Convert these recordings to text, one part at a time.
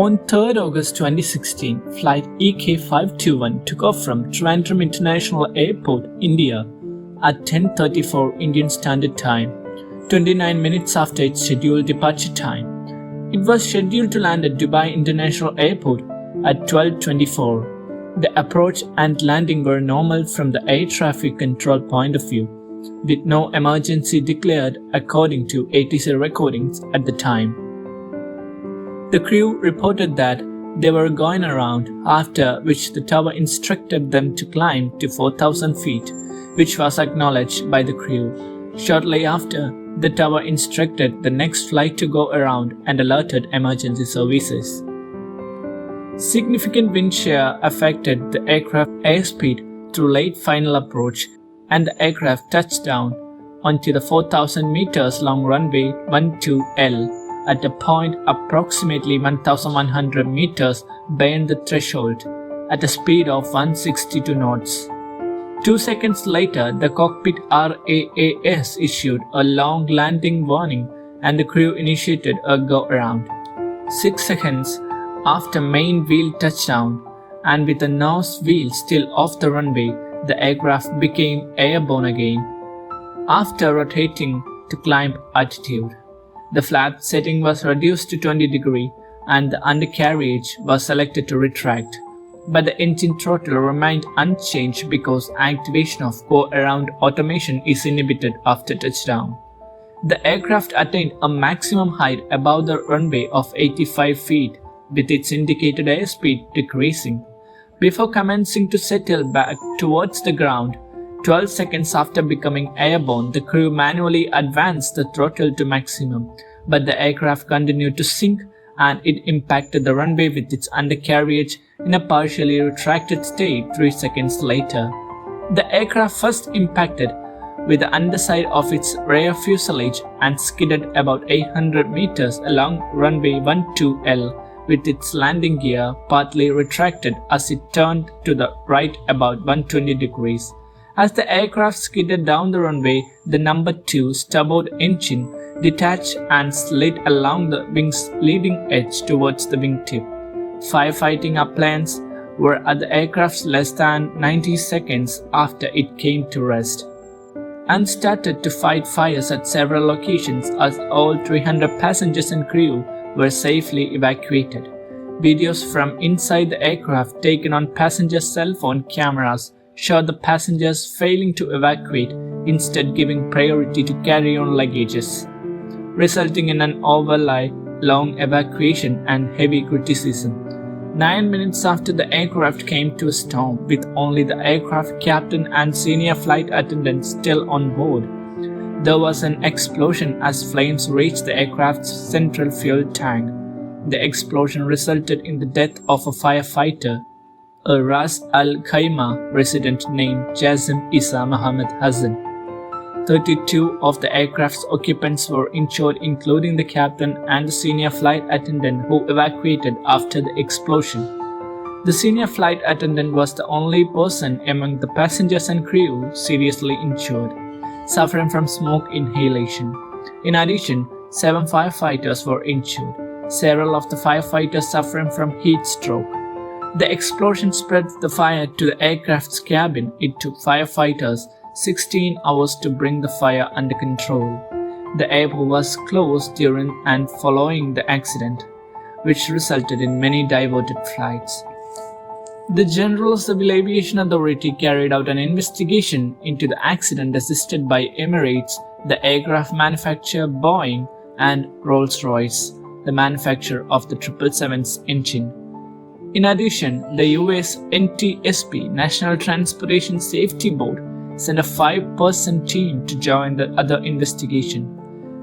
On 3rd August 2016, flight EK521 took off from Trivandrum International Airport, India at 10:34 Indian Standard Time, 29 minutes after its scheduled departure time. It was scheduled to land at Dubai International Airport at 12:24. The approach and landing were normal from the air traffic control point of view, with no emergency declared according to ATC recordings at the time. The crew reported that they were going around, after which the tower instructed them to climb to 4,000 feet, which was acknowledged by the crew. Shortly after, the tower instructed the next flight to go around and alerted emergency services. Significant wind shear affected the aircraft airspeed through late final approach, and the aircraft touched down onto the 4,000 meters long runway 12L at a point approximately 1,100 meters beyond the threshold at a speed of 162 knots. 2 seconds later, the cockpit RAAS issued a long landing warning and the crew initiated a go-around. 6 seconds after main wheel touchdown, and with the nose wheel still off the runway, the aircraft became airborne again. After rotating to climb altitude, the flap setting was reduced to 20 degrees and the undercarriage was selected to retract, but the engine throttle remained unchanged because activation of go-around automation is inhibited after touchdown. The aircraft attained a maximum height above the runway of 85 feet, with its indicated airspeed decreasing, before commencing to settle back towards the ground. 12 seconds after becoming airborne, the crew manually advanced the throttle to maximum, but the aircraft continued to sink and it impacted the runway with its undercarriage in a partially retracted state 3 seconds later. The aircraft first impacted with the underside of its rear fuselage and skidded about 800 meters along runway 12L, with its landing gear partly retracted as it turned to the right about 120 degrees. As the aircraft skidded down the runway, the number 2 starboard engine detached and slid along the wing's leading edge towards the wingtip. Firefighting appliances were at the aircraft less than 90 seconds after it came to rest, and started to fight fires at several locations as all 300 passengers and crew were safely evacuated. Videos from inside the aircraft taken on passenger cell phone cameras showed the passengers failing to evacuate, instead giving priority to carry-on luggages, resulting in an overly long evacuation and heavy criticism. 9 minutes after the aircraft came to a stop, with only the aircraft captain and senior flight attendant still on board, there was an explosion as flames reached the aircraft's central fuel tank. The explosion resulted in the death of a firefighter, a Ras Al Khaimah resident named Jazim Isa Muhammad Hassan. 32 of the aircraft's occupants were injured, including the captain and the senior flight attendant who evacuated after the explosion. The senior flight attendant was the only person among the passengers and crew seriously injured, suffering from smoke inhalation. In addition, 7 firefighters were injured, several of the firefighters suffering from heat stroke. The explosion spread the fire to the aircraft's cabin. It took firefighters 16 hours to bring the fire under control. The airport was closed during and following the accident, which resulted in many diverted flights. The General Civil Aviation Authority carried out an investigation into the accident assisted by Emirates, the aircraft manufacturer Boeing, and Rolls-Royce, the manufacturer of the 777's engine. In addition, the US NTSB, National Transportation Safety Board, sent a 5-person team to join the other investigation.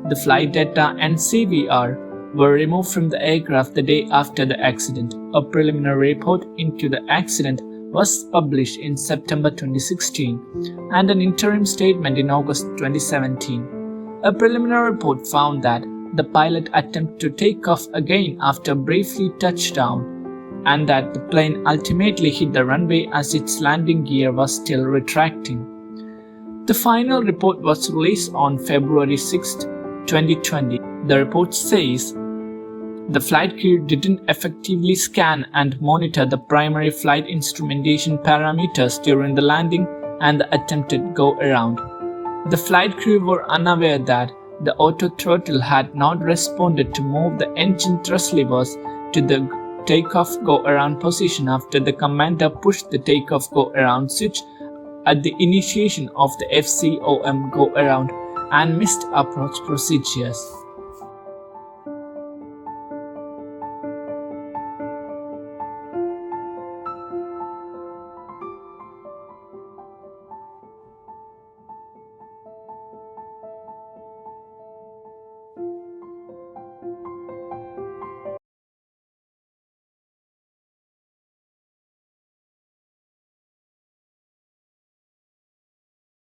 The flight data and CVR were removed from the aircraft the day after the accident. A preliminary report into the accident was published in September 2016 and an interim statement in August 2017. A preliminary report found that the pilot attempted to take off again after briefly touchdown, and that the plane ultimately hit the runway as its landing gear was still retracting. The final report was released on February 6, 2020. The report says The flight crew didn't effectively scan and monitor the primary flight instrumentation parameters during the landing and the attempted go-around. The flight crew were unaware that the auto throttle had not responded to move the engine thrust levers to the takeoff go-around position after the commander pushed the takeoff go-around switch at the initiation of the FCOM go-around and missed approach procedures.